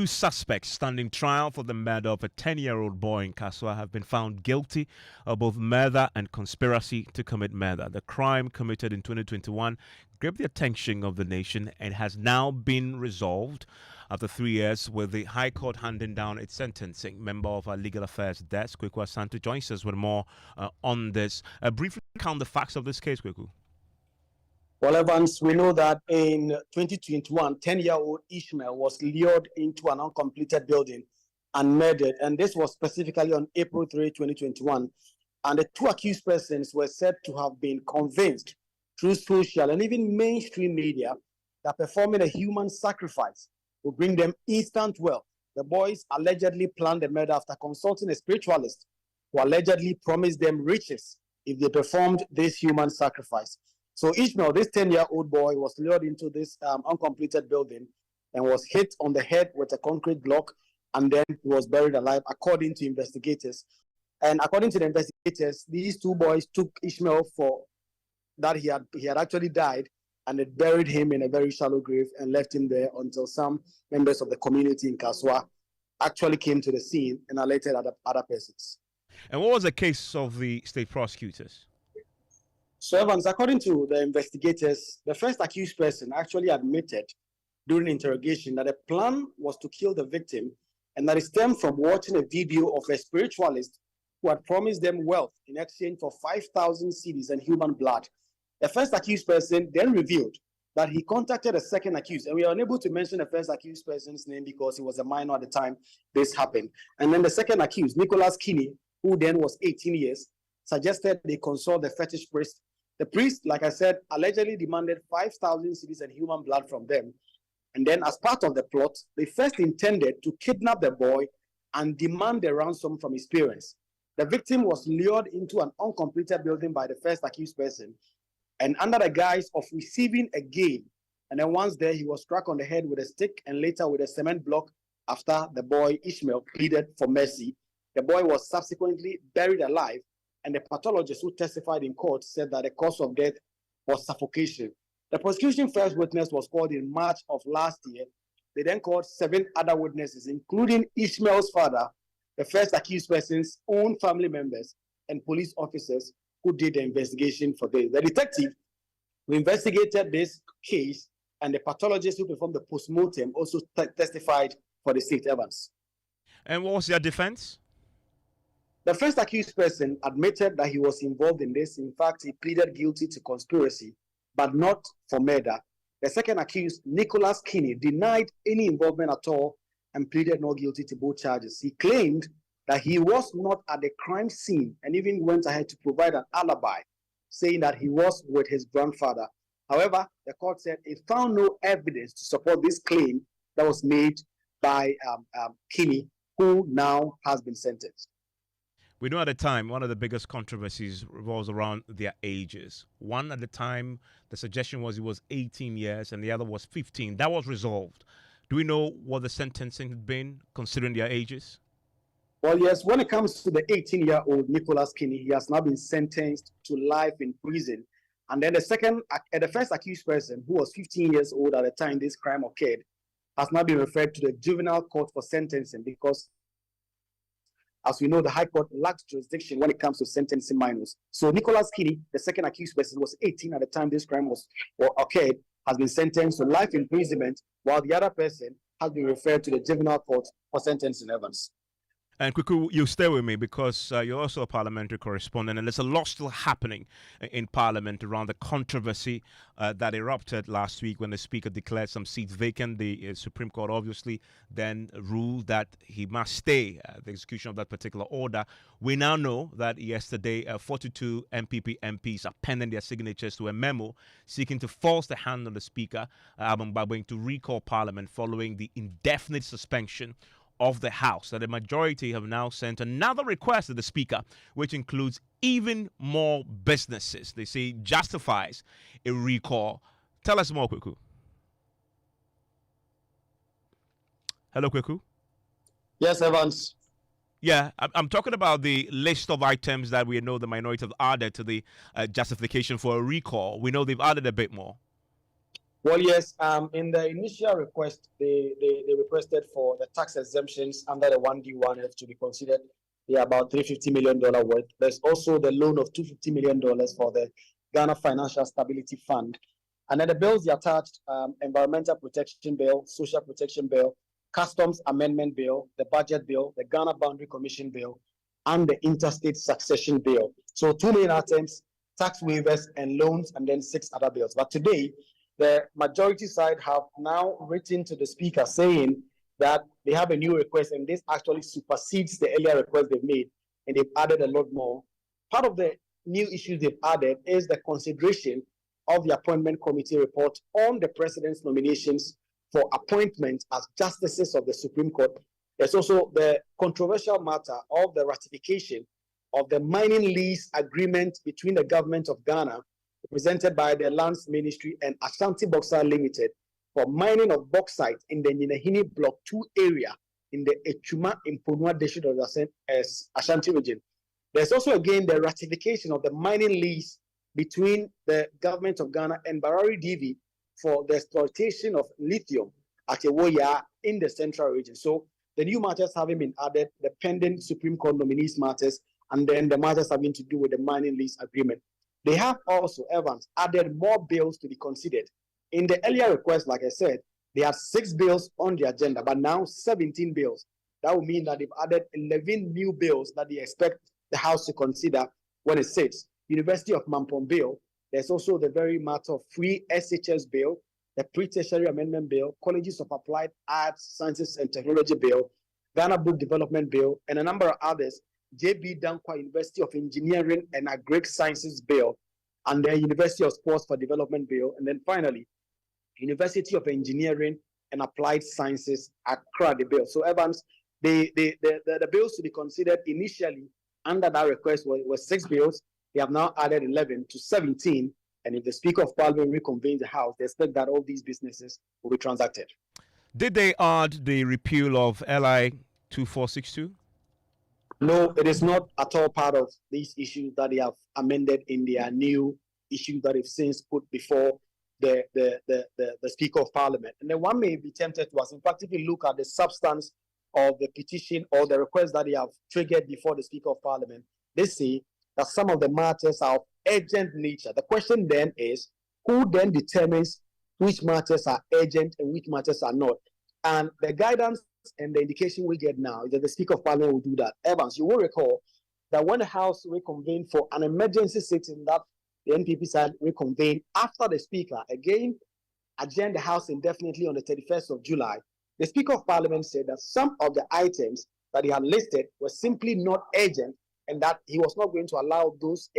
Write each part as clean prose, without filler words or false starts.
Two suspects standing trial for the murder of a 10-year-old boy in Kasoa have been found guilty of both murder and conspiracy to commit murder. The crime committed in 2021 grabbed the attention of the nation and has now been resolved after 3 years, with the High Court handing down its sentencing. Member of our Legal Affairs desk, Kweku Asante, joins us with more on this. Briefly count the facts of this case, Kweku. Well, Evans, we know that in 2021, 10-year-old Ishmael was lured into an uncompleted building and murdered. And this was specifically on April 3, 2021. And the two accused persons were said to have been convinced through social and even mainstream media that performing a human sacrifice would bring them instant wealth. The boys allegedly planned the murder after consulting a spiritualist who allegedly promised them riches if they performed this human sacrifice. So Ishmael, this 10-year-old boy, was lured into this uncompleted building and was hit on the head with a concrete block, and then he was buried alive, according to investigators. And according to the investigators, these two boys took Ishmael for that he had actually died, and they buried him in a very shallow grave and left him there until some members of the community in Kasoa actually came to the scene and alerted other persons. And what was the case of the state prosecutors? So, Evans, according to the investigators, the first accused person actually admitted during interrogation that the plan was to kill the victim, and that it stemmed from watching a video of a spiritualist who had promised them wealth in exchange for 5,000 cedis and human blood. The first accused person then revealed that he contacted a second accused, and we are unable to mention the first accused person's name because he was a minor at the time this happened. And then the second accused, Nicholas Kinney, who then was 18 years, suggested they consult the fetish priest. The priest, like I said, allegedly demanded 5,000 cedis and human blood from them. And then as part of the plot, they first intended to kidnap the boy and demand a ransom from his parents. The victim was lured into an uncompleted building by the first accused person, and under the guise of receiving a gain. And then once there, he was struck on the head with a stick and later with a cement block after the boy Ishmael pleaded for mercy. The boy was subsequently buried alive, and the pathologist who testified in court said that the cause of death was suffocation. The prosecution first witness was called in March of last year. They then called 7 other witnesses, including Ishmael's father, the first accused person's own family members, and police officers who did the investigation for this. The detective who investigated this case and the pathologist who performed the postmortem also testified for the state, Evans. And what was their defense? The first accused person admitted that he was involved in this. In fact, he pleaded guilty to conspiracy, but not for murder. The second accused, Nicholas Kinney, denied any involvement at all and pleaded not guilty to both charges. He claimed that he was not at the crime scene and even went ahead to provide an alibi, saying that he was with his grandfather. However, the court said it found no evidence to support this claim that was made by Kinney, who now has been sentenced. We know at the time one of the biggest controversies revolves around their ages. One at the time, the suggestion was he was 18 years and the other was 15. That was resolved. Do we know what the sentencing had been, considering their ages? Well, yes, when it comes to the 18-year-old Nicholas Kinney, he has now been sentenced to life in prison. And then the first accused person, who was 15 years old at the time this crime occurred, has now been referred to the juvenile court for sentencing because, as we know, the High Court lacks jurisdiction when it comes to sentencing minors. So Nicholas Kinney, the second accused person, was 18 at the time this crime occurred, has been sentenced to life imprisonment, while the other person has been referred to the juvenile court for sentencing, Evans. And Kweku, you stay with me because you're also a parliamentary correspondent, and there's a lot still happening in Parliament around the controversy that erupted last week when the Speaker declared some seats vacant. The Supreme Court obviously then ruled that he must stay the execution of that particular order. We now know that yesterday 42 MPP MPs are penning their signatures to a memo seeking to force the hand on the Speaker by going to recall Parliament following the indefinite suspension of the House. That the majority have now sent another request to the Speaker, which includes even more businesses. They say justifies a recall. Tell us more, Kweku. Hello, Kweku. Yes, Evans. Yeah, I'm talking about the list of items that we know the minority have added to the justification for a recall. We know they've added a bit more. Well, yes, in the initial request, they requested for the tax exemptions under the 1D1F to be considered. They are about $350 million worth. There's also the loan of $250 million for the Ghana Financial Stability Fund. And then the bills they attached, Environmental Protection Bill, Social Protection Bill, Customs Amendment Bill, the Budget Bill, the Ghana Boundary Commission Bill, and the Interstate Succession Bill. So two main items, tax waivers and loans, and then 6 other bills. But today, the majority side have now written to the speaker saying that they have a new request, and this actually supersedes the earlier request they've made, and they've added a lot more. Part of the new issues they've added is the consideration of the appointment committee report on the president's nominations for appointment as justices of the Supreme Court. There's also the controversial matter of the ratification of the mining lease agreement between the government of Ghana, represented by the Lands Ministry, and Ashanti Bauxite Limited for mining of bauxite in the Nyinahini Block 2 area in the Echuma Imponua district of the Ashanti region. There's also again the ratification of the mining lease between the government of Ghana and Barari DV for the exploitation of lithium at Ewoya in the central region. So the new matters having been added, the pending Supreme Court nominees matters, and then the matters having to do with the mining lease agreement. They have also, Evans, added more bills to be considered. In the earlier request, like I said, they had 6 bills on the agenda, but now 17 bills. That would mean that they've added 11 new bills that they expect the House to consider when it sits. University of Mampong Bill. There's also the very matter of free SHS Bill, the Pre-Tertiary Amendment Bill, Colleges of Applied Arts, Sciences and Technology Bill, Ghana Book Development Bill, and a number of others. J.B. Dankwa University of Engineering and Agri Sciences Bill, and the University of Sports for Development Bill, and then finally, University of Engineering and Applied Sciences Accra Bill. So Evans, the bills to be considered initially under that request were 6 bills. They have now added 11 to 17, and if the Speaker of Parliament reconvenes the House, they expect that all these businesses will be transacted. Did they add the repeal of LI 2462? No, it is not at all part of these issues that they have amended in their new issues that they've since put before the Speaker of Parliament. And then one may be tempted to ask, in fact, if you look at the substance of the petition or the request that they have triggered before the Speaker of Parliament, they say that some of the matters are of urgent nature. The question then is, who then determines which matters are urgent and which matters are not? And the guidance and the indication we get now is that the Speaker of Parliament will do that. Evans, you will recall that when the House reconvened for an emergency sitting that the NPP side reconvened after the Speaker again adjourned the House indefinitely on the 31st of July, the Speaker of Parliament said that some of the items that he had listed were simply not urgent, and that he was not going to allow those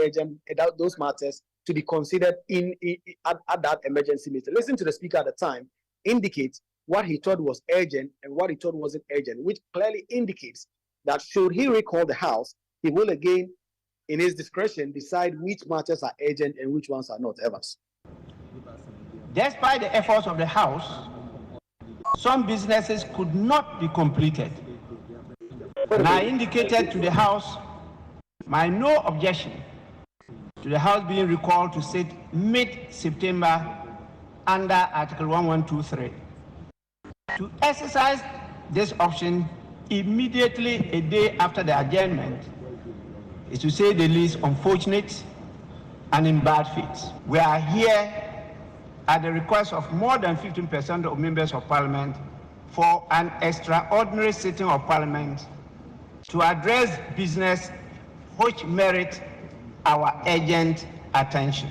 matters to be considered at that emergency meeting. Listen to the Speaker at the time indicates what he thought was urgent and what he thought wasn't urgent, which clearly indicates that should he recall the House, he will again, in his discretion, decide which matters are urgent and which ones are not. Evans. Despite the efforts of the House, some businesses could not be completed. And I indicated to the House my no objection to the House being recalled to sit mid-September under Article 1123. To exercise this option immediately a day after the adjournment is, to say the least, unfortunate and in bad faith. We are here at the request of more than 15% of members of Parliament for an extraordinary sitting of Parliament to address business which merit our urgent attention.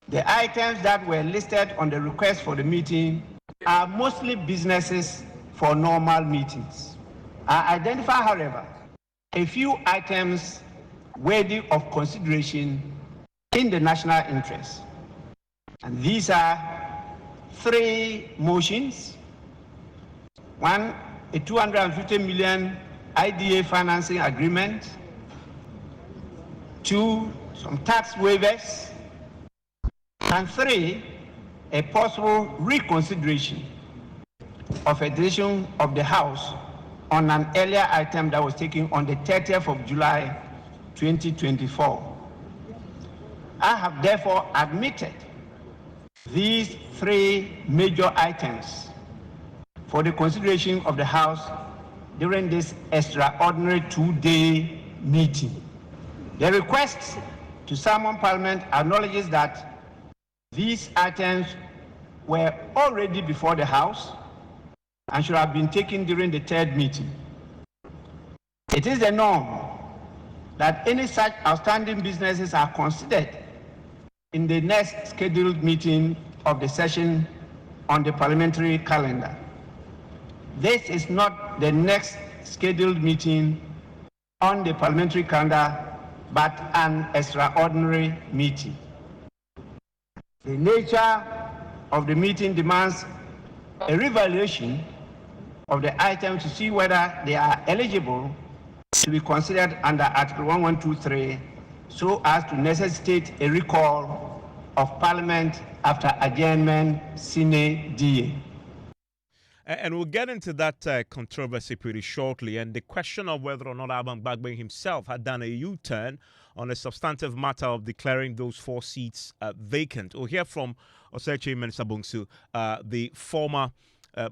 The items that were listed on the request for the meeting are mostly businesses for normal meetings. I identify, however, a few items worthy of consideration in the national interest. And these are 3 motions. 1, a 250 million IDA financing agreement. 2, some tax waivers. And 3, a possible reconsideration of a decision of the House on an earlier item that was taken on the 30th of July 2024. I have therefore admitted these three major items for the consideration of the House during this extraordinary two-day meeting. The request to summon Parliament acknowledges that these items were already before the House and should have been taken during the third meeting. It is the norm that any such outstanding businesses are considered in the next scheduled meeting of the session on the parliamentary calendar. This is not the next scheduled meeting on the parliamentary calendar, but an extraordinary meeting. The nature of the meeting demands a revaluation of the items to see whether they are eligible to be considered under Article 1123 so as to necessitate a recall of Parliament after adjournment sine die. And we'll get into that controversy pretty shortly. And the question of whether or not Alban Bagbin himself had done a U-turn on a substantive matter of declaring those 4 seats vacant. We'll hear from Osechi Mensah-Bongsu, the former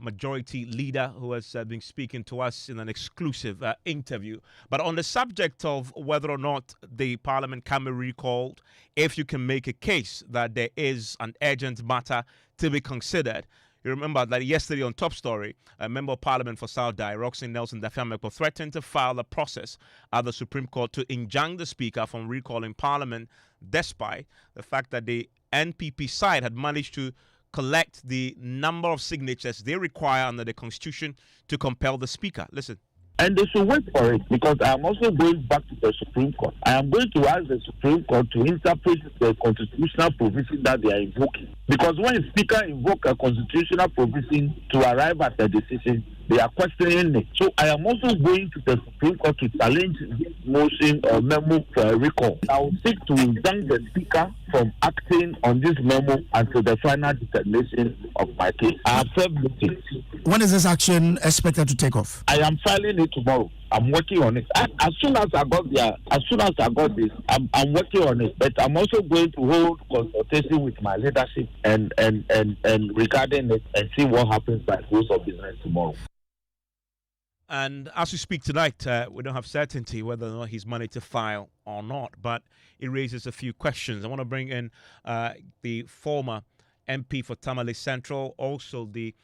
majority leader who has been speaking to us in an exclusive interview. But on the subject of whether or not the parliament can be recalled, if you can make a case that there is an urgent matter to be considered. You remember that yesterday on Top Story, a member of parliament for South Dai, Roxanne Nelson Dafiamekpo, threatened to file a process at the Supreme Court to enjoin the speaker from recalling parliament, despite the fact that the NPP side had managed to collect the number of signatures they require under the Constitution to compel the speaker. Listen. And they should wait for it, because I am also going back to the Supreme Court. I am going to ask the Supreme Court to interpret the constitutional provision that they are invoking. Because when a speaker invokes a constitutional provision to arrive at a decision, they are questioning it. So I am also going to the Supreme Court to challenge this motion or memo for a recall. I will seek to injunct the speaker from acting on this memo until the final determination of my case. I have served notice. When is this action expected to take off? I am filing it tomorrow. I'm working on it. As soon as I got this, I'm working on it. But I'm also going to hold consultation with my leadership and regarding it, and see what happens by close of business tomorrow. And as we speak tonight, we don't have certainty whether or not he's managed to file or not, but it raises a few questions. I want to bring in the former MP for Tamale Central, also the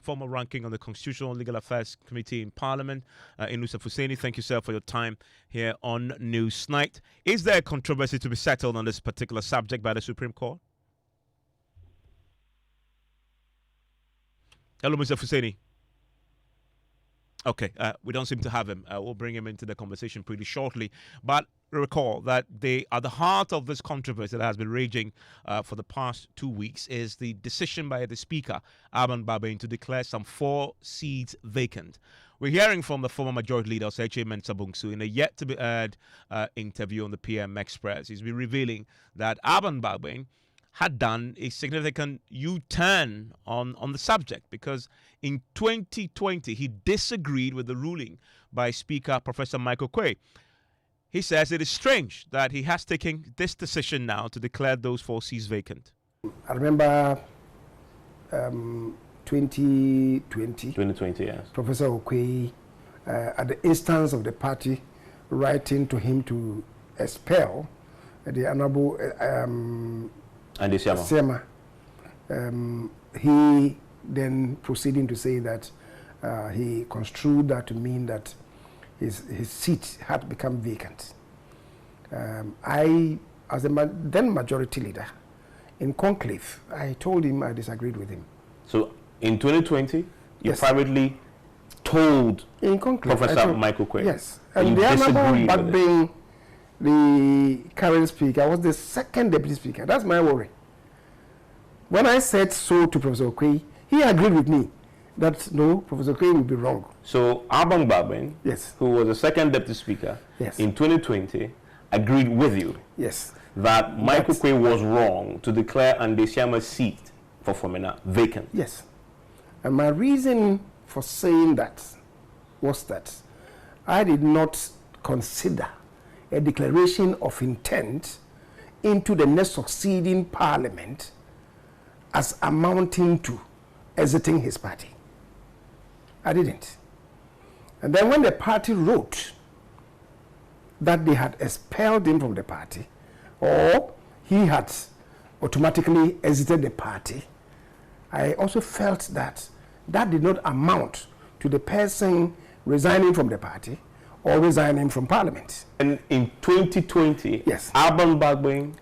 former ranking on the Constitutional Legal Affairs Committee in Parliament, Inusa Fuseni. Thank you, sir, for your time here on Newsnight. Is there a controversy to be settled on this particular subject by the Supreme Court? Hello, Mr. Fuseni. Okay, we don't seem to have him. We'll bring him into the conversation pretty shortly. But recall that at the heart of this controversy that has been raging for the past 2 weeks is the decision by the Speaker, Alban Bagbin, to declare some 4 seats vacant. We're hearing from the former Majority Leader, Osechi Mensah-Bongsu, in a yet-to-be-aired interview on the PM Express. He's been revealing that Alban Bagbin had done a significant U-turn on the subject, because in 2020 he disagreed with the ruling by Speaker Professor Michael Quay. He says it is strange that he has taken this decision now to declare those 4 seats vacant. I remember 2020, yes. Professor Professor Okwei, at the instance of the party, writing to him to expel the Honorable Andy Sema. He then proceeding to say that he construed that to mean that his seat had become vacant. I, as the then majority leader, in conclave, I told him I disagreed with him. So in 2020, you Yes. privately told In conclave, Professor Michael Quay. Yes, and and you the Honorable disagreed with it. Bagbin, the current speaker, was the second deputy speaker. That's my worry. When I said so to Professor Quay, he agreed with me that no, Professor Quay would be wrong. So Alban Bagbin, Yes. who was the second deputy speaker Yes. in 2020, agreed with you Yes. that Michael That's- Quay was wrong to declare Andesiama's seat for Fomena vacant. Yes. And my reason for saying that was that I did not consider a declaration of intent into the next succeeding parliament as amounting to exiting his party. I didn't. And then when the party wrote that they had expelled him from the party, or he had automatically exited the party, I also felt that that did not amount to the person resigning from the party or resigning from parliament. And in 2020, yes, Alban Bagbin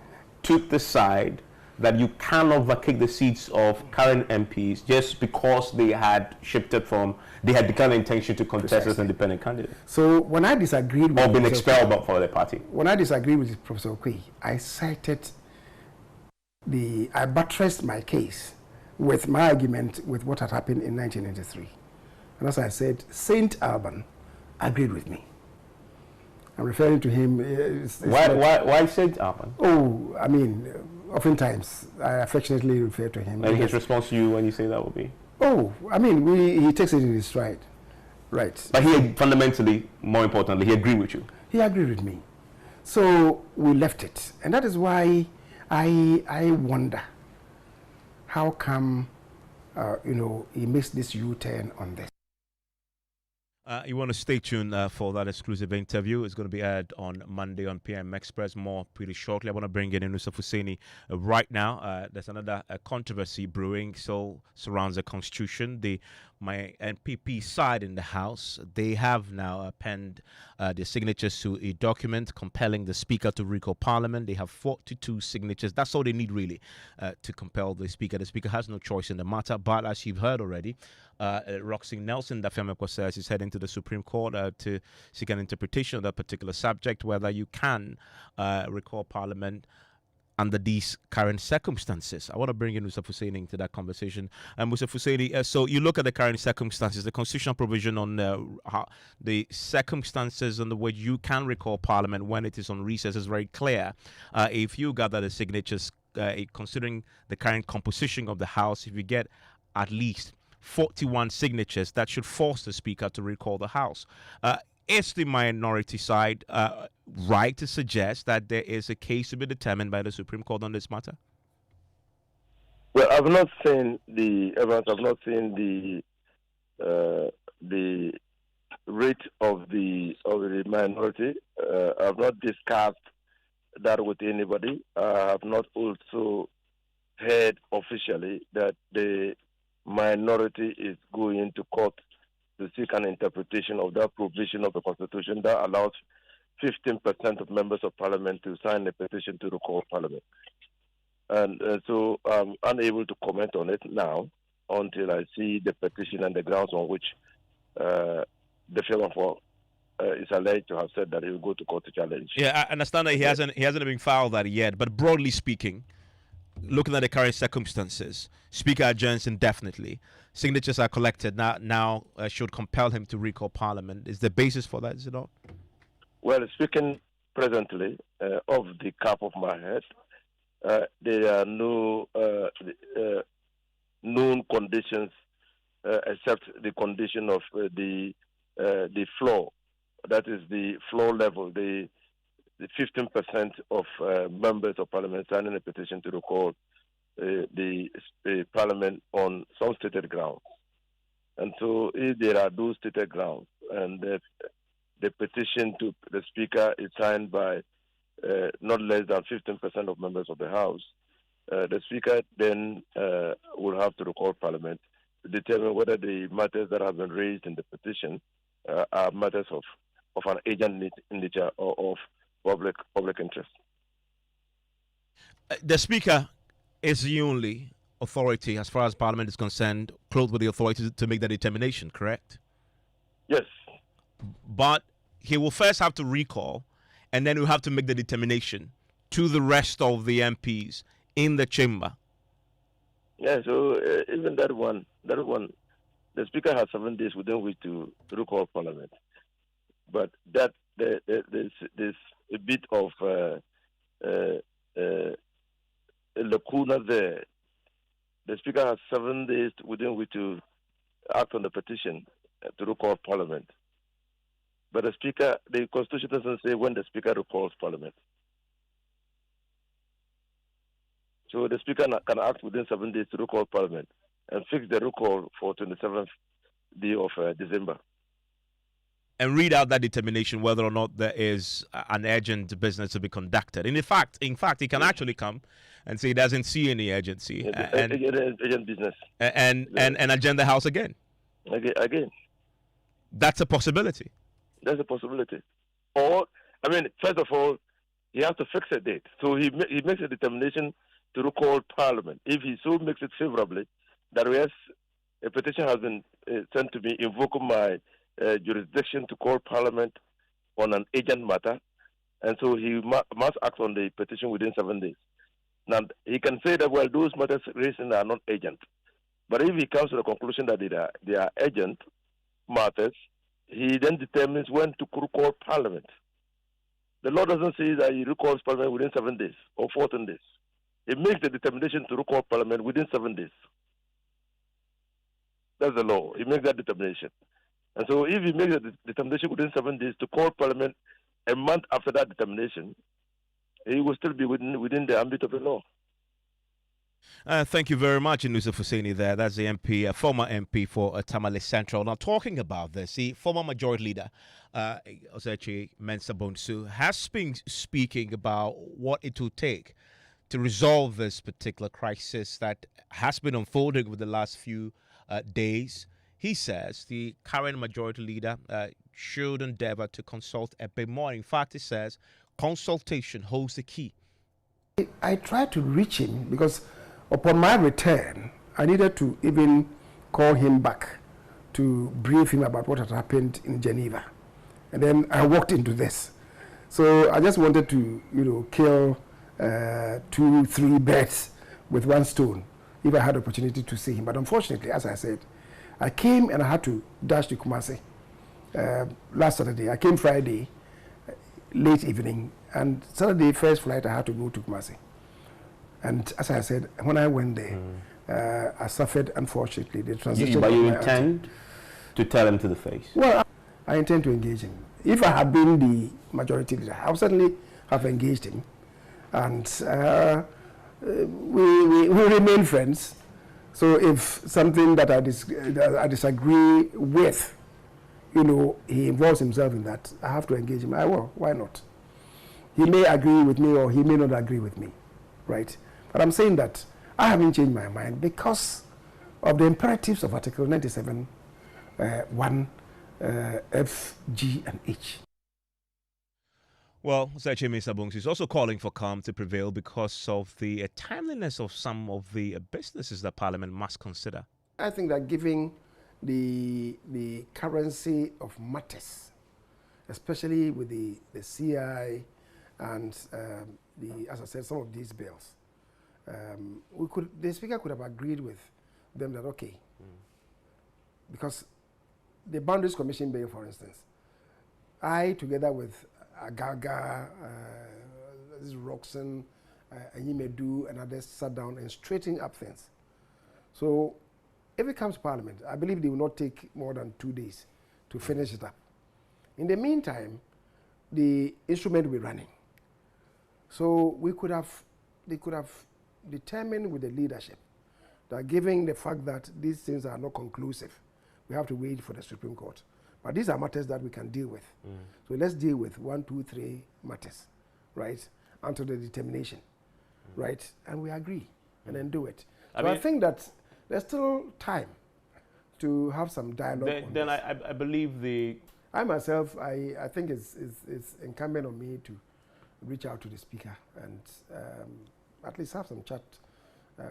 took the side that you cannot vacate the seats of current MPs just because they had declared intention to contest as independent candidates. So when I disagreed with or been expelled for the party. When I disagreed with Professor Okwi, I buttressed my case with my argument with what had happened in 1993. And as I said, Saint Alban agreed with me. I'm referring to him. Why Saint Alban? Oh, I mean, oftentimes I affectionately refer to him. And his response to you when you say that would be? Oh, I mean, he takes it in his stride. Right. But he fundamentally, more importantly, he agreed with you. He agreed with me. So we left it. And that is why I wonder how come, he makes this U-turn on this. You want to stay tuned for that exclusive interview. It's going to be aired on Monday on PM Express, more pretty shortly. I want to bring in Yusuf Hussaini right now. There's another controversy brewing surrounds the Constitution. My NPP side in the House, they have now penned their signatures to a document compelling the Speaker to recall Parliament. They have 42 signatures. That's all they need, really, to compel the Speaker. The Speaker has no choice in the matter. But as you've heard already, Roxy Nelson, that Dafemekwa says, is heading to the Supreme Court to seek an interpretation of that particular subject, whether you can recall Parliament under these current circumstances. I want to bring in Mr. Hussaini into that conversation. Mr. Hussaini, so you look at the current circumstances, the constitutional provision on the circumstances under which you can recall Parliament when it is on recess is very clear. If you gather the signatures, considering the current composition of the House, if you get at least 41 signatures, that should force the Speaker to recall the House. Is the minority side right to suggest that there is a case to be determined by the Supreme Court on this matter? Well, I've not seen the evidence. I've not seen the rate of the minority. I've not discussed that with anybody. I have not also heard officially that the minority is going to court to seek an interpretation of that provision of the Constitution that allows 15% of members of Parliament to sign a petition to recall Parliament. And so I'm unable to comment on it now until I see the petition and the grounds on which the firm is alleged to have said that he will go to court to challenge. Yeah, I understand that he hasn't even filed that yet, but broadly speaking, looking at the current circumstances, Speaker adjourns indefinitely. Signatures are collected now should compel him to recall Parliament. Is the basis for that, is it not? Well, speaking presently off the cap of my head, there are no known conditions except the condition of the floor. That is the floor level, the 15% of members of Parliament signing a petition to recall the Parliament on some stated grounds. And so if there are those stated grounds and the petition to the Speaker is signed by not less than 15% of members of the House, the Speaker then will have to recall Parliament to determine whether the matters that have been raised in the petition are matters of an agent nature or of public interest. The Speaker is the only authority, as far as Parliament is concerned, clothed with the authority to make that determination, correct? Yes. But he will first have to recall, and then he'll have to make the determination to the rest of the MPs in the chamber. Yeah, so even that one, the Speaker has 7 days within which to recall Parliament. But that there's a bit of a lacuna there. The Speaker has 7 days within which to act on the petition to recall Parliament. But the Constitution doesn't say when the Speaker recalls Parliament. So the Speaker can act within 7 days to recall Parliament and fix the recall for 27th day of December. And read out that determination whether or not there is an urgent business to be conducted. And in fact, he can actually come and say he doesn't see any urgency Urgent business and agenda house again. Again. That's a possibility. That's a possibility. Or, I mean, first of all, he has to fix a date. So he makes a determination to recall Parliament. If he so makes it favorably, that yes, a petition has been sent to me invoking my jurisdiction to call Parliament on an urgent matter, and so he must act on the petition within 7 days. Now, he can say that, well, those matters raised are not urgent. But if he comes to the conclusion that they are urgent matters, he then determines when to recall Parliament. The law doesn't say that he recalls Parliament within 7 days or 14 days. He makes the determination to recall Parliament within 7 days. That's the law. He makes that determination. And so if he makes a determination within 7 days to call Parliament a month after that determination, he will still be within the ambit of the law. Thank you very much, Inusuf Hussaini there. That's the MP, former MP for Tamale Central. Now, talking about this, the former Majority Leader, Osechi Mensah Bonsu, has been speaking about what it will take to resolve this particular crisis that has been unfolding over the last few days. He says the current Majority Leader should endeavor to consult a bit more. In fact, he says consultation holds the key. I tried to reach him because upon my return, I needed to even call him back to brief him about what had happened in Geneva. And then I walked into this. So I just wanted to, kill 2-3 birds with one stone if I had opportunity to see him. But unfortunately, as I said, I came and I had to dash to Kumasi last Saturday. I came Friday, late evening, and Saturday, first flight, I had to go to Kumasi. And as I said, when I went there, I suffered, unfortunately, the transition. But you intend to tell him to the face? Well, I intend to engage him. If I had been the Majority Leader, I would certainly have engaged him. And we remain friends. So if something that I disagree with, he involves himself in that, I have to engage him. I will. Why not? He may agree with me or he may not agree with me, right? But I'm saying that I haven't changed my mind because of the imperatives of Article 97, 1, F, G, and H. Well, Osechi Mensah Bonsu is also calling for calm to prevail because of the timeliness of some of the businesses that Parliament must consider. I think that giving the currency of matters, especially with the CI and as I said, some of these bills, the Speaker could have agreed with them that okay, because the Boundaries Commission bill, for instance, I together with Agaga, Roxanne, Anyimedu, and others sat down and straightened up things. So if it comes to Parliament, I believe they will not take more than 2 days to finish it up. In the meantime, the instrument will be running. So they could have determined with the leadership that given the fact that these things are not conclusive, we have to wait for the Supreme Court. But these are matters that we can deal with. So let's deal with 1, 2, 3 matters, right? Until the determination, right? And we agree and then do it. So I think that there's still time to have some dialogue. Then I believe I myself, I think it's incumbent on me to reach out to the Speaker and at least have some chat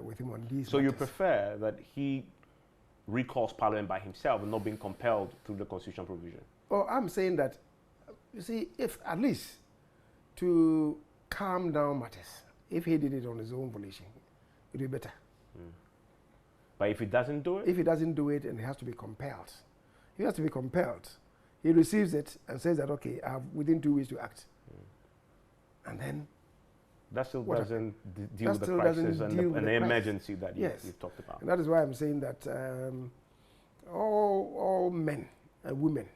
with him on these. So matters. you prefer that he recalls Parliament by himself and not being compelled through the constitutional provision? Well, I'm saying that, you see, if at least to calm down matters, if he did it on his own volition, it would be better. But if he doesn't do it? If he doesn't do it and he has to be compelled, he has to be compelled. He receives it and says that, okay, I have within 2 weeks to act. And then that still doesn't deal with the crisis and the emergency that you've talked about. And that is why I'm saying that all men and women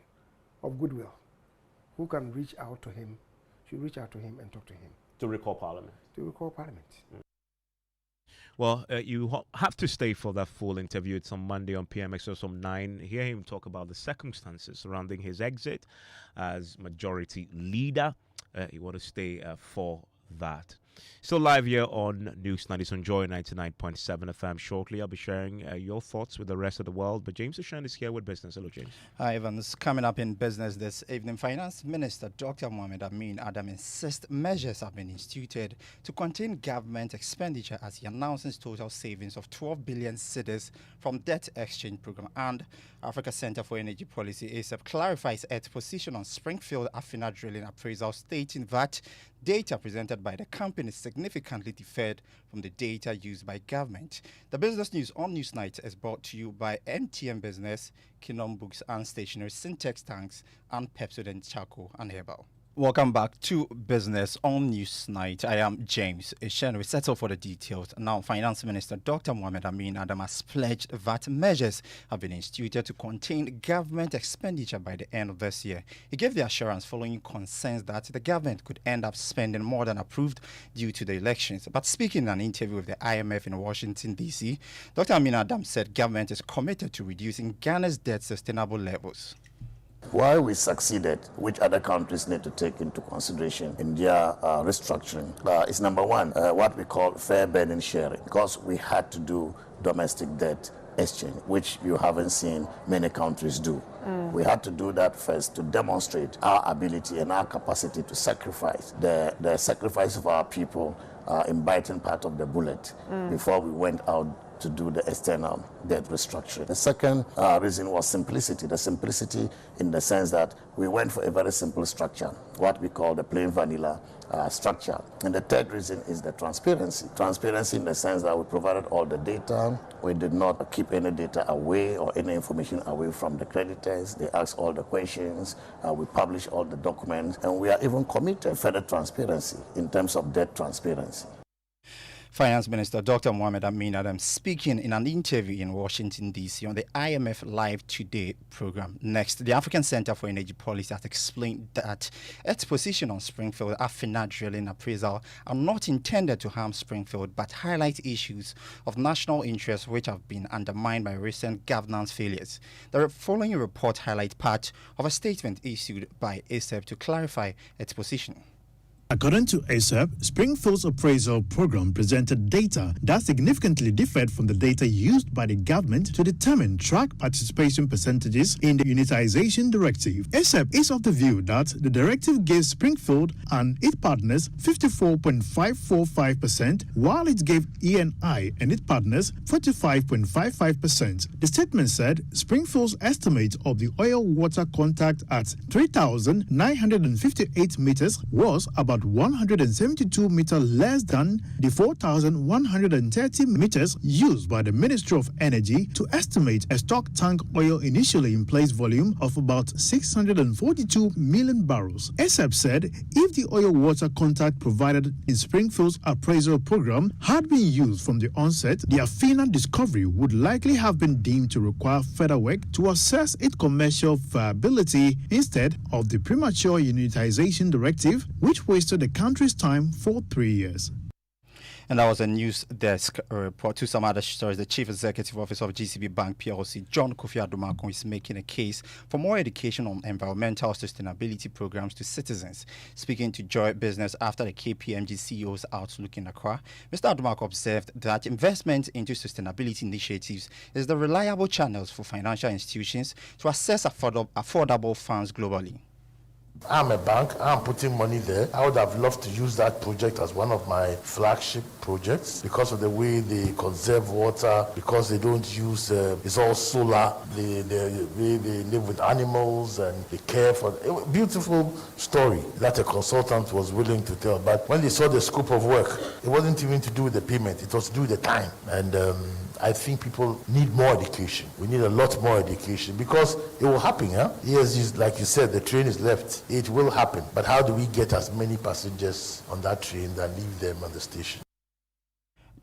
of goodwill who can reach out to him should reach out to him and talk to him. To recall Parliament. To recall Parliament. Well, you have to stay for that full interview. It's on Monday on PMX from 9. Hear him talk about the circumstances surrounding his exit as majority leader. You want to stay for that. Still live here on News 90 on Joy 99.7 FM. Shortly, I'll be sharing your thoughts with the rest of the world. But James Oshan is here with business. Hello, James. Hi, Evans. Coming up in business this evening, Finance Minister Dr. Mohamed Amin Adam insists measures have been instituted to contain government expenditure as he announces total savings of 12 billion cedis from debt exchange program. And Africa Center for Energy Policy, ASAP, clarifies its position on Springfield Afina drilling appraisal, stating that data presented by the company significantly differed from the data used by government. The business news on Newsnight is brought to you by MTN Business, Kingdom Books and Stationery, Syntex Tanks, and Pepsodent Charcoal and Herbal. Welcome back to Business on Newsnight. I am James Ishen. We settle for the details. Now, Finance Minister Dr. Mohamed Amin Adam has pledged that measures have been instituted to contain government expenditure by the end of this year. He gave the assurance following concerns that the government could end up spending more than approved due to the elections. But speaking in an interview with the IMF in Washington, D.C., Dr. Amin Adam said government is committed to reducing Ghana's debt sustainable levels. Why we succeeded, which other countries need to take into consideration in their restructuring, is number one, what we call fair burden sharing, because we had to do domestic debt exchange, which you haven't seen many countries do. We had to do that first to demonstrate our ability and our capacity to sacrifice, the sacrifice of our people in biting part of the bullet before we went out to do the external debt restructuring. The second reason was simplicity. The simplicity in the sense that we went for a very simple structure, what we call the plain vanilla structure. And the third reason is the transparency. Transparency in the sense that we provided all the data. We did not keep any data away or any information away from the creditors. They asked all the questions. We published all the documents. And we are even committed to further transparency in terms of debt transparency. Finance Minister Dr. Mohamed Amin Adam speaking in an interview in Washington, D.C. on the IMF Live Today program. Next, the African Center for Energy Policy has explained that its position on Springfield Afina drilling appraisal are not intended to harm Springfield, but highlight issues of national interest which have been undermined by recent governance failures. The following report highlights part of a statement issued by ASAP to clarify its position. According to ASAP, Springfield's appraisal program presented data that significantly differed from the data used by the government to determine track participation percentages in the unitization directive. ASAP is of the view that the directive gives Springfield and its partners 54.545%, while it gave ENI and its partners 45.55%. The statement said Springfield's estimate of the oil-water contact at 3,958 meters was about 172 meters less than the 4,130 meters used by the Ministry of Energy to estimate a stock tank oil initially in place volume of about 642 million barrels. ASAP said if the oil-water contact provided in Springfield's appraisal program had been used from the onset, the Afina discovery would likely have been deemed to require further work to assess its commercial viability instead of the premature unitization directive, which wasted the country's time for 3 years. And that was a news desk report. To some other stories, the Chief Executive Officer of GCB Bank PLC, John Kofi Adumakun, is making a case for more education on environmental sustainability programs to citizens. Speaking to Joy Business after the KPMG CEO's outlook in Accra, Mr. Adumakun observed that investment into sustainability initiatives is the reliable channels for financial institutions to access affordable funds globally. I'm a bank, I'm putting money there. I would have loved to use that project as one of my flagship projects because of the way they conserve water, because they don't use, it's all solar, the way they live with animals and they care for it. Beautiful story that a consultant was willing to tell. But when they saw the scope of work, it wasn't even to do with the payment, it was to do with the time. And I think people need more education. We need a lot more education because it will happen. Yes, like you said, the train is left. It will happen. But how do we get as many passengers on that train that leave them on the station?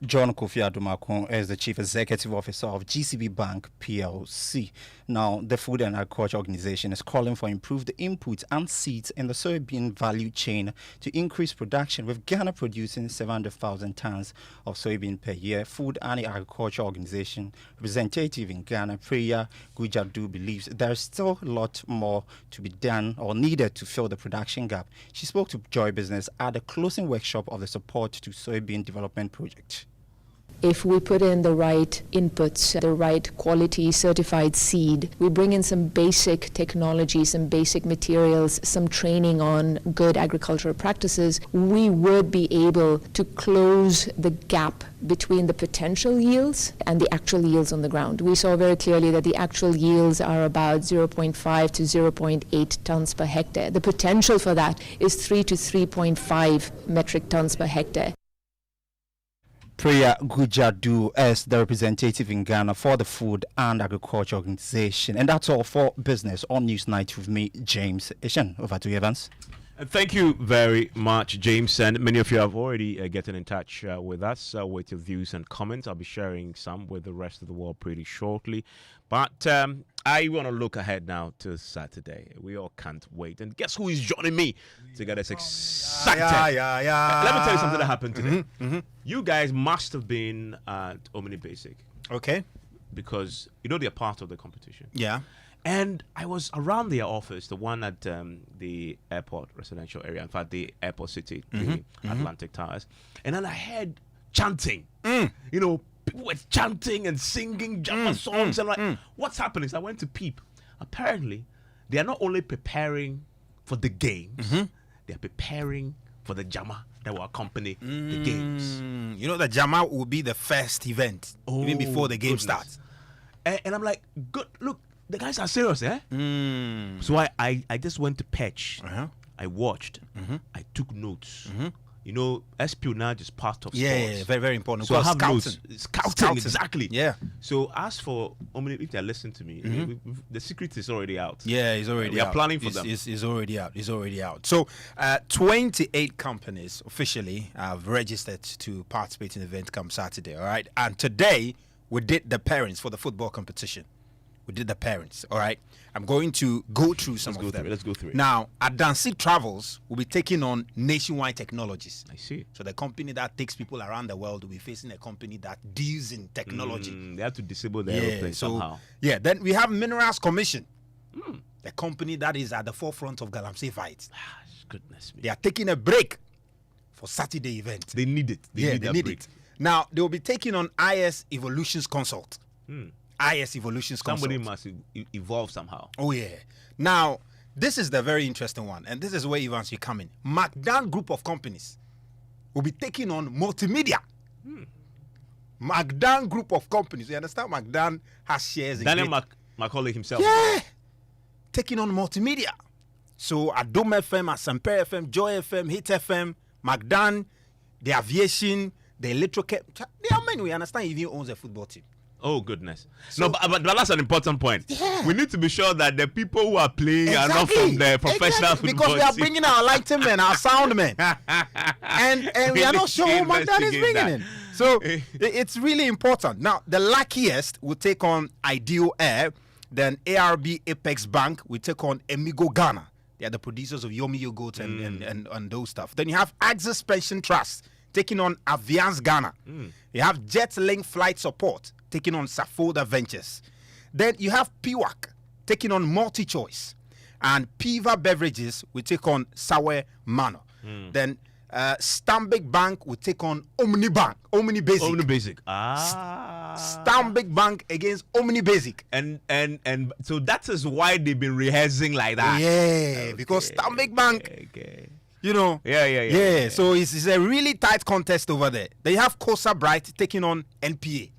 John Kofi Adumakun is the Chief Executive Officer of GCB Bank PLC. Now, the Food and Agriculture Organization is calling for improved inputs and seeds in the soybean value chain to increase production, with Ghana producing 700,000 tons of soybean per year. Food and Agriculture Organization representative in Ghana, Priya Gujadu, believes there is still a lot more to be done or needed to fill the production gap. She spoke to Joy Business at the closing workshop of the Support to Soybean Development Project. If we put in the right inputs, the right quality certified seed, we bring in some basic technology, some basic materials, some training on good agricultural practices, we would be able to close the gap between the potential yields and the actual yields on the ground. We saw very clearly that the actual yields are about 0.5 to 0.8 tons per hectare. The potential for that is 3 to 3.5 metric tons per hectare. Priya Gujadu is the representative in Ghana for the Food and Agriculture Organization. And that's all for business on Newsnight with me, James Ishan. Over to you, Evans. Thank you very much, James. And many of you have already gotten in touch with us with your views and comments. I'll be sharing some with the rest of the world pretty shortly. But I want to look ahead now to Saturday. We all can't wait. And guess who is joining me to get us excited? Let me tell you something that happened today. You guys must have been at Omni Basic. Okay. Because, you know, they're part of the competition. Yeah. And I was around their office, the one at the airport residential area, in fact, the airport city, the Atlantic Towers. And then I heard chanting. You know, people were chanting and singing Jama songs. And like, what's happening? So I went to peep. Apparently, they are not only preparing for the games, they are preparing for the Jama that will accompany the games. You know, the Jama will be the first event, even before the game starts. And I'm like, good, look. The guys are serious, eh? So I just went to Patch. I watched. I took notes. You know, espionage is part of sports. Yeah, very, very important. So I have scouting. notes. Scouting, exactly. Yeah. So as for, if they're listening to me, the secret is already out. Yeah, it's already out. We are planning for them. It's already out. It's already out. So 28 companies officially have registered to participate in the event come Saturday, all right? And today, we did the parents for the football competition. We did the parents, all right? I'm going to go through some of them. Let's go through it. Now, Adansi Travels will be taking on Nationwide Technologies. I see. So the company that takes people around the world will be facing a company that deals in technology. They have to disable the aeroplane somehow. Yeah, then we have Minerals Commission, the company that is at the forefront of Galamsey fights. Goodness me. They are taking a break for Saturday event. They need it. They need it. Now, they will be taking on IS Evolutions Consult. IS Evolutions Consult. Somebody must evolve somehow. Oh, yeah. Now, this is the very interesting one. And this is where Evans, you come in. McDan Group of Companies will be taking on multimedia. McDan Group of Companies. You understand? McDan has shares in Daniel Macaulay himself. Yeah. Taking on multimedia. So, Adom FM, Asamper FM, Joy FM, Hit FM, McDan, the aviation, the electrical. There are many. We understand he even owns a football team. Oh, goodness. So, no, but that's an important point. Yeah. We need to be sure that the people who are playing are not from the professional football because we are bringing our lighting men, our sound men. and we are not sure who McDan is bringing in. So, it's really important. Now, the luckiest will take on Ideal Air. Then ARB Apex Bank will take on Emigo Ghana. They are the producers of Yomi Yogurt and those stuff. Then you have Axis Pension Trust taking on Aviance Ghana. You have JetLink Flight Support taking on Safoda Ventures. Then you have PWAC taking on MultiChoice. And Piva Beverages will take on Sawe Mano. Then Stanbic Bank will take on Omni Basic. Omni Basic. Stanbic Bank against Omni Basic. And so that is why they've been rehearsing like that. Yeah, okay. Because Stanbic Bank, you know. Yeah. So it's a really tight contest over there. They have Kosa Bright taking on NPA.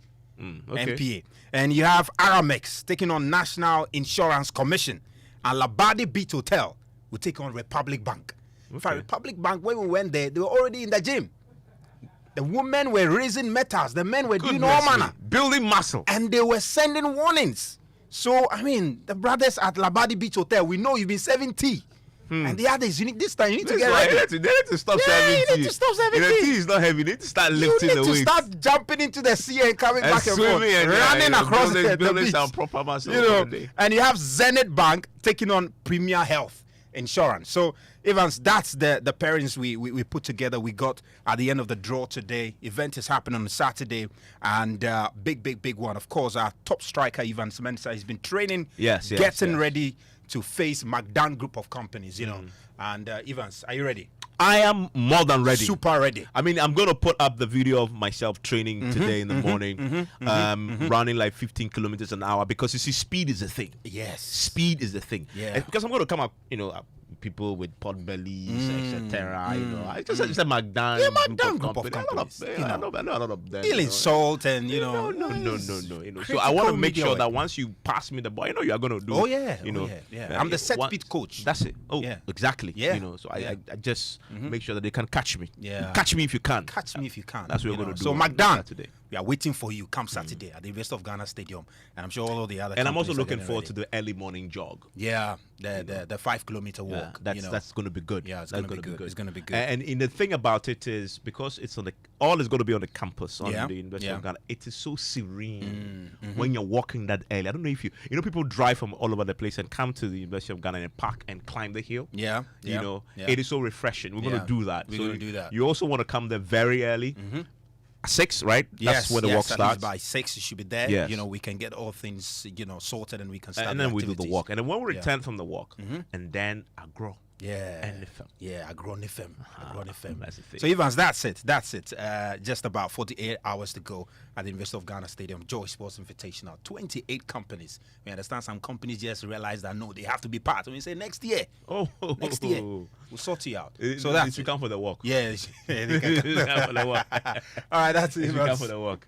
NPA. And you have Aramex taking on National Insurance Commission. And Labadi Beach Hotel will take on Republic Bank. In fact, Republic Bank, when we went there, they were already in the gym. The women were raising metals. The men were doing all manner. Building muscle. And they were sending warnings. So, I mean, the brothers at Labadi Beach Hotel, we know you've been serving tea. And the others, this time you need to This get one, ready. they need to stop serving you tea. need to stop serving The tea. tea is not heavy. You need to start You lifting need the to weight. start jumping into the sea and coming back and forth, swimming and running across the building beach. some proper muscle You know, for the day. and you have Zenith Bank taking on Premier Health Insurance. So, Evans, that's the pairings we put together. We got at the end of the draw today. Event is happening on Saturday, and big one. Of course, our top striker Evans Mensah has been training, getting ready to face McDan Group of companies. You know, and Evans, are you ready? I am more than ready. Super ready. I mean, I'm going to put up the video of myself training today in the morning, running like 15 kilometers an hour, because you see, speed is a thing. Yes. Speed is the thing. Yeah. And because I'm going to come up, people with pot bellies, etc. I just said McDan. Yeah, McDan Group of companies. I know a lot of them. Dealing salt and, No. So I want to make sure that once you pass me the ball, you are going to do. Oh, yeah. I'm the set speed coach. That's it. Oh, yeah. exactly. Yeah. So I just make sure that they can catch me. Yeah. Catch me if you can. Catch me if you can. That's what we're going to do. So, McDan, today. We are waiting for you. Come Saturday at the University of Ghana Stadium, and I'm sure all of the other. And I'm also looking ready. forward to the early morning jog. Yeah, the 5 kilometer walk. That's going to be good. Yeah, it's going to be good. It's going to be good. And the thing about it is, because it's on all is going to be on the campus on the University of Ghana. It is so serene when you're walking that early. I don't know if people drive from all over the place and come to the University of Ghana and park and climb the hill. Yeah. It is so refreshing. We're going to do that. We're going to do that. You also want to come there very early. 6, right? Yes, that's when the walk starts. By 6, you should be there. Yes. We can get all things, sorted, and we can start. And then we do the walk. And then when we return Yeah. from the walk, and then agro. Yeah. And Nifem. Yeah, Agronifem. That's the thing. So, Evans, that's it. Just about 48 hours to go at the University of Ghana Stadium. Joy Sports Invitational. 28 companies. We understand some companies just realize that, no, they have to be part. And we say, next year. Next year. We'll sort you out. So that's you come for the walk. Yeah. They can come for the walk. All right, that's it. You come for the walk.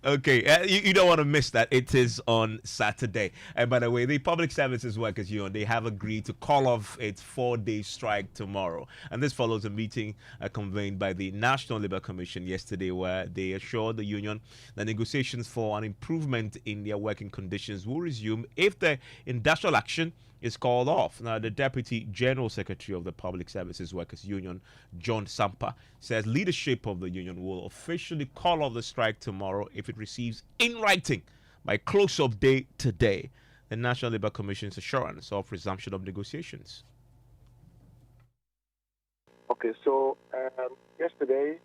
Okay, you don't want to miss that. It is on Saturday. And by the way, the Public Services Workers Union, they have agreed to call off its 4-day strike tomorrow. And this follows a meeting convened by the National Labour Commission yesterday, where they assured the union that negotiations for an improvement in their working conditions will resume if the industrial action is called off. Now, the Deputy General Secretary of the Public Services Workers Union, John Sampa, says leadership of the union will officially call off the strike tomorrow if it receives in writing by close of day today the National Labour Commission's assurance of resumption of negotiations. Okay, so yesterday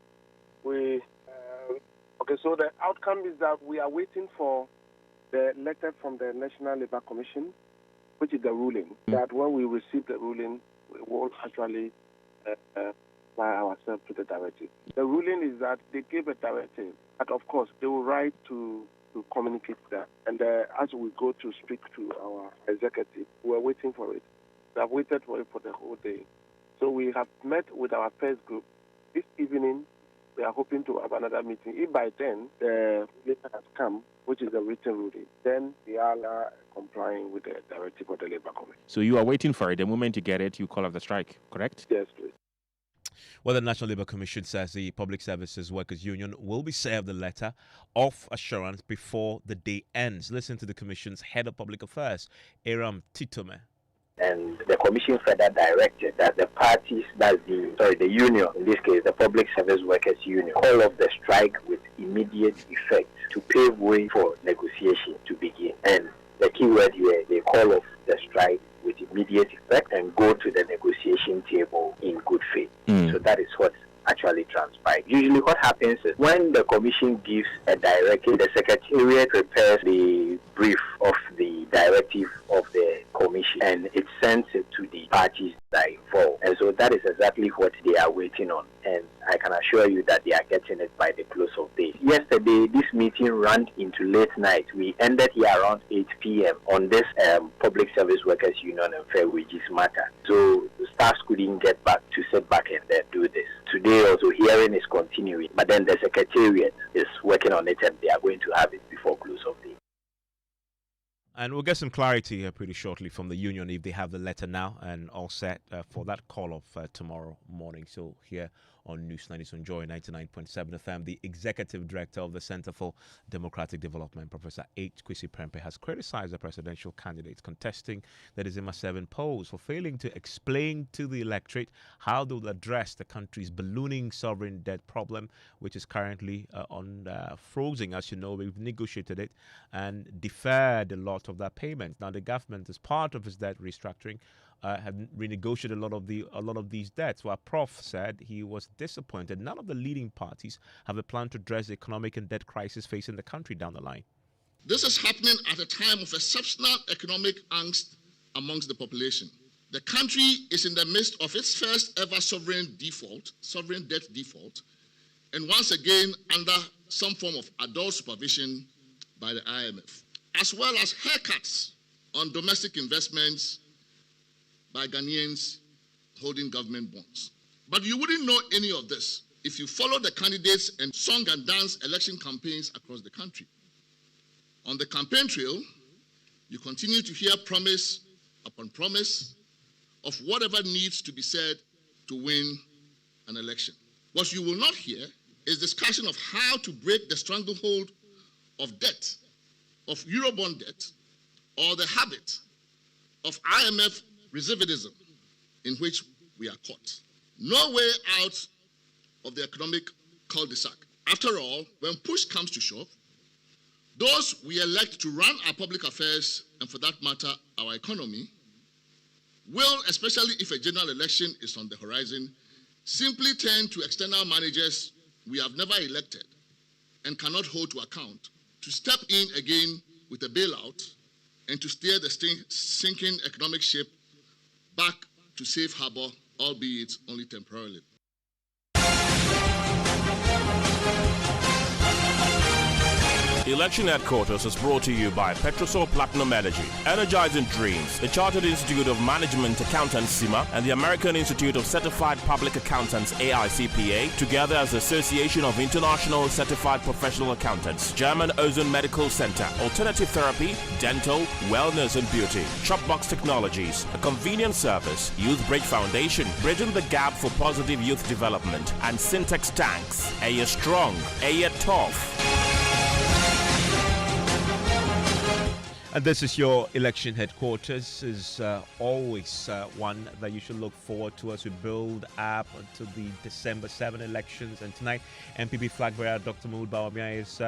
so the outcome is that we are waiting for the letter from the National Labour Commission, which is the ruling, that when we receive the ruling, we will actually apply ourselves to the directive. The ruling is that they gave a directive, but of course they will write to communicate that. And as we go to speak to our executive, we are waiting for it. We have waited for it for the whole day. So we have met with our first group. This evening, we are hoping to have another meeting. If by then the letter has come, which is a written ruling, then we are complying with the directive of the Labour Commission. So you are waiting for it. The moment you get it, you call off the strike, correct? Yes, please. Well, the National Labour Commission says the Public Services Workers Union will be served a letter of assurance before the day ends. Listen to the Commission's Head of Public Affairs, Aram Titome. And the Commission further directed that the parties, the union, in this case the Public Service Workers Union, call off the strike with immediate effect to pave way for negotiation to begin. And the key word here, they call off the strike with immediate effect and go to the negotiation table in good faith. So that is what actually transpired. Usually what happens is when the Commission gives a directive, the Secretariat prepares the brief of the directive of the Commission and it sends it to the parties that are involved. And so that is exactly what they are waiting on. And I can assure you that they are getting it by the close of day. Yesterday, this meeting ran into late night. We ended here around 8 p.m. on this Public Service Workers Union and Fair Wages matter. So the staffs couldn't get back to sit back and do this. Today also hearing is continuing, but then the Secretariat is working on it and they are going to have it before close of day. And we'll get some clarity here pretty shortly from the union if they have the letter now and all set for that call of tomorrow morning. So here on News 90 on Joy 99.7 FM, the executive director of the Center for Democratic Development, Professor H. Kwesi Prempeh, has criticized the presidential candidates contesting the December 7 polls for failing to explain to the electorate how they will address the country's ballooning sovereign debt problem, which is currently frozen. As you know, we've negotiated it and deferred a lot of that payment. Now, the government, as part of its debt restructuring, have renegotiated a lot of these debts. While Prof said he was disappointed, none of the leading parties have a plan to address the economic and debt crisis facing the country down the line. This is happening at a time of exceptional economic angst amongst the population. The country is in the midst of its first ever sovereign debt default, and once again under some form of adult supervision by the IMF, as well as haircuts on domestic investments by Ghanaians holding government bonds. But you wouldn't know any of this if you follow the candidates and song and dance election campaigns across the country. On the campaign trail, you continue to hear promise upon promise of whatever needs to be said to win an election. What you will not hear is discussion of how to break the stranglehold of debt, of Eurobond debt, or the habit of IMF recidivism in which we are caught. No way out of the economic cul-de-sac. After all, when push comes to shove, those we elect to run our public affairs, and for that matter, our economy, will, especially if a general election is on the horizon, simply turn to external managers we have never elected and cannot hold to account to step in again with a bailout and to steer the sinking economic ship back to safe harbor, albeit only temporarily. Election Headquarters is brought to you by Petrosol Platinum Energy, Energizing Dreams, the Chartered Institute of Management Accountants (CIMA) and the American Institute of Certified Public Accountants (AICPA), together as the Association of International Certified Professional Accountants, German Ozone Medical Center, Alternative Therapy, Dental, Wellness and Beauty, Shopbox Technologies, a convenient service, Youth Bridge Foundation, bridging the gap for positive youth development, and Syntex Tanks. A year strong, a year tough. And this is your election headquarters. Is always one that you should look forward to as we build up until the December 7 elections. And tonight, MPP flag bearer Dr. Mahmoud Bawumia is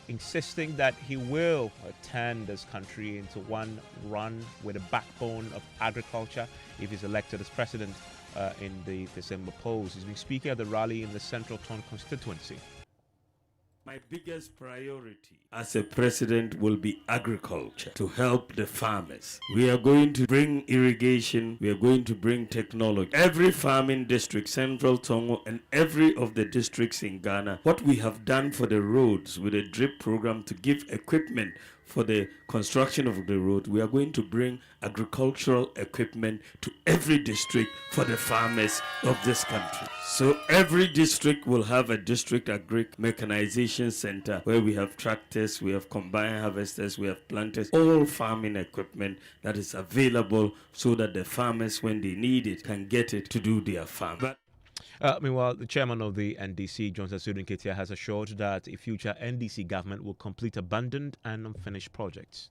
insisting that he will turn this country into one run with a backbone of agriculture if he's elected as president in the December polls. He's been speaking at the rally in the Central Town constituency. My biggest priority as a president will be agriculture, to help the farmers. We are going to bring irrigation, we are going to bring technology. Every farming district, Central Tongo, and every of the districts in Ghana, what we have done for the roads with a drip program to give equipment for the construction of the road, we are going to bring agricultural equipment to every district for the farmers of this country. So every district will have a district agric mechanization center where we have tractors, we have combine harvesters, we have planters, all farming equipment that is available so that the farmers, when they need it, can get it to do their farm. Meanwhile, the chairman of the NDC, Johnson Sudin Ketia, has assured that a future NDC government will complete abandoned and unfinished projects.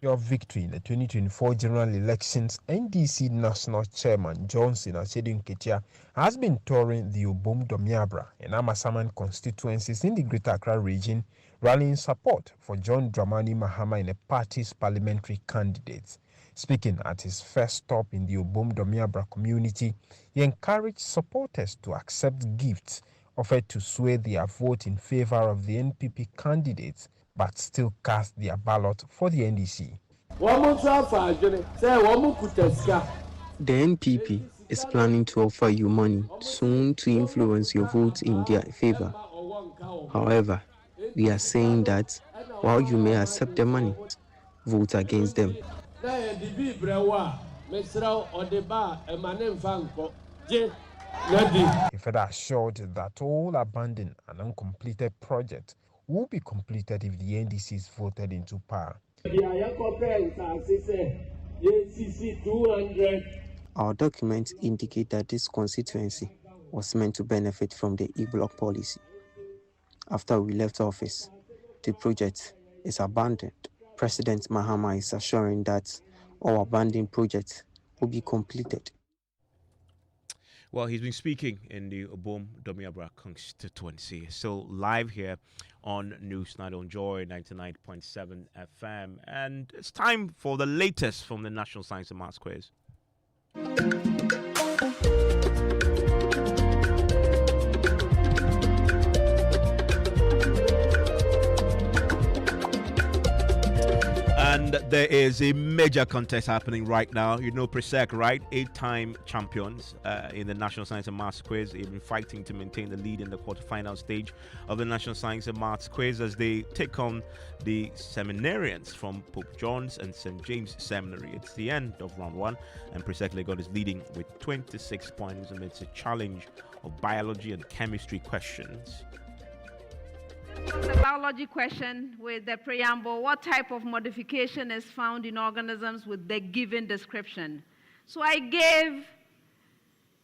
Your victory in the 2024 general elections, NDC National Chairman Johnson Sudin Ketia has been touring the Obom Domiabra and Amasaman constituencies in the Greater Accra region, rallying support for John Dramani Mahama and the party's parliamentary candidates. Speaking at his first stop in the Obom Domiabra community, he encouraged supporters to accept gifts offered to sway their vote in favor of the NPP candidates, but still cast their ballot for the NDC. The NPP is planning to offer you money soon to influence your vote in their favor. However, we are saying that while you may accept the money, vote against them. He further assured that all abandoned and uncompleted projects will be completed if the NDC is voted into power. Our documents indicate that this constituency was meant to benefit from the E-block policy. After we left office, the project is abandoned. President Mahama is assuring that all abandoned projects will be completed. Well, he's been speaking in the Obom Domiabra constituency. So live here on Newsnight on Joy 99.7 FM. And it's time for the latest from the National Science and Maths Quiz. And there is a major contest happening right now. You know Presec, right? 8-time champions in the National Science and Maths Quiz. They've been fighting to maintain the lead in the quarterfinal stage of the National Science and Maths Quiz as they take on the seminarians from Pope John's and St. James Seminary. It's the end of round one, and Presec Legon is leading with 26 points, and it's a challenge of biology and chemistry questions. The biology question with the preamble: what type of modification is found in organisms with the given description? So I gave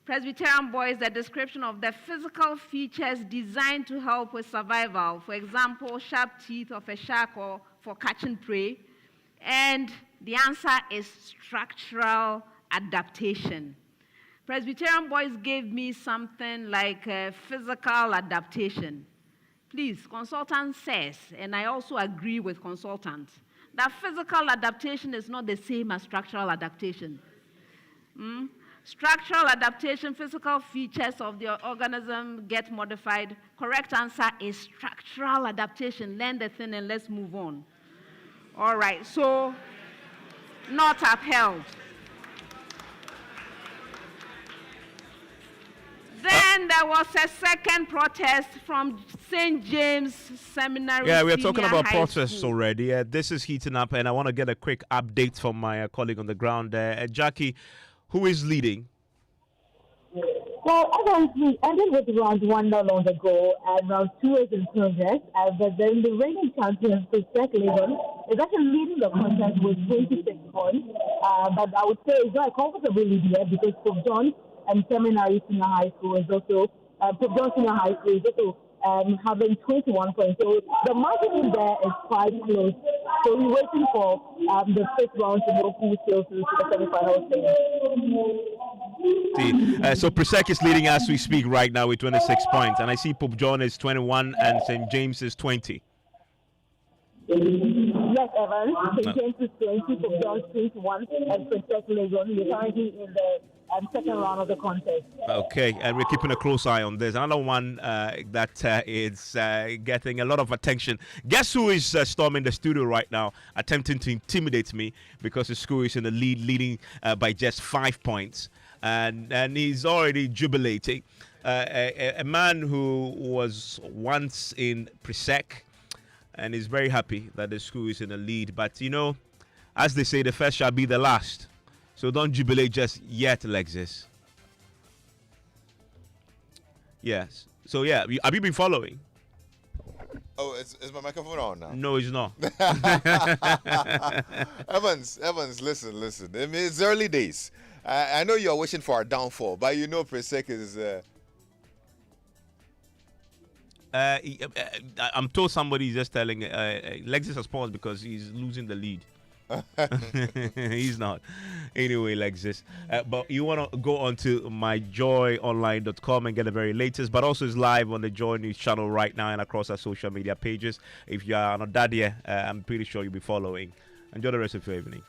Presbyterian boys the description of the physical features designed to help with survival. For example, sharp teeth of a shark or for catching prey. And the answer is structural adaptation. Presbyterian boys gave me something like physical adaptation. Please, consultant says, and I also agree with consultant, that physical adaptation is not the same as structural adaptation. Structural adaptation, physical features of the organism get modified. Correct answer is structural adaptation. Learn the thing and let's move on. All right, so not upheld. Then there was a second protest from St. James Seminary. Yeah, we are talking about High protests School. already. This is heating up, and I want to get a quick update from my colleague on the ground. Jackie, who is leading? Well, as we ended with round one not long ago, and round two is in progress. But then the reigning champion, Presec Legon, is actually leading the contest with 26 points. But I would say it's not a comfortable lead yet because Pope John and Seminary Senior High School is also Pope John Senior High School is also having 21 points. So the margin in there is quite close. So we're waiting for the fifth round to know who sails through to the semi-final stage. So Presec is leading as we speak right now with 26 points, and I see Pope John is 21 and St. James is 20. Yes, Evan. St. James is 20, Pope John is 21, and Presec Legon. We're currently in the second round of the contest. Okay, and we're keeping a close eye on this. Another one that is getting a lot of attention. Guess who is storming the studio right now, attempting to intimidate me because the school is in the lead, leading by just 5 points. And he's already jubilating. A man who was once in Presec and is very happy that the school is in the lead. But, you know, as they say, the first shall be the last. So don't jubilate just yet, Alexis. Yes. So, yeah, have you been following? Oh, is my microphone on now? No, it's not. Evans, listen. I mean, it's early days. I know you're wishing for a downfall, but you know Presec is... I'm told somebody is just telling Lexus has paused because he's losing the lead. He's not. Anyway, Lexus. But you want to go on to myjoyonline.com and get the very latest, but also it's live on the Joy News channel right now and across our social media pages. If you are not that yet, I'm pretty sure you'll be following. Enjoy the rest of your evening.